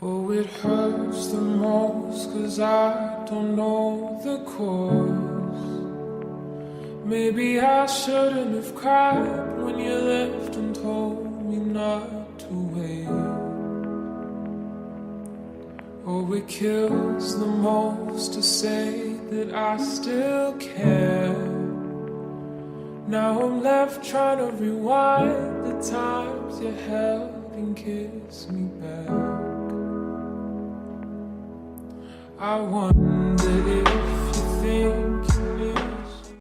Oh, it hurts the most 'cause I don't know the cause. Maybe I shouldn't have cried when you left and told me not to wait. Oh, it kills the most to say that I still care. Now I'm left trying to rewind the times you held and kissed me back. I wonder if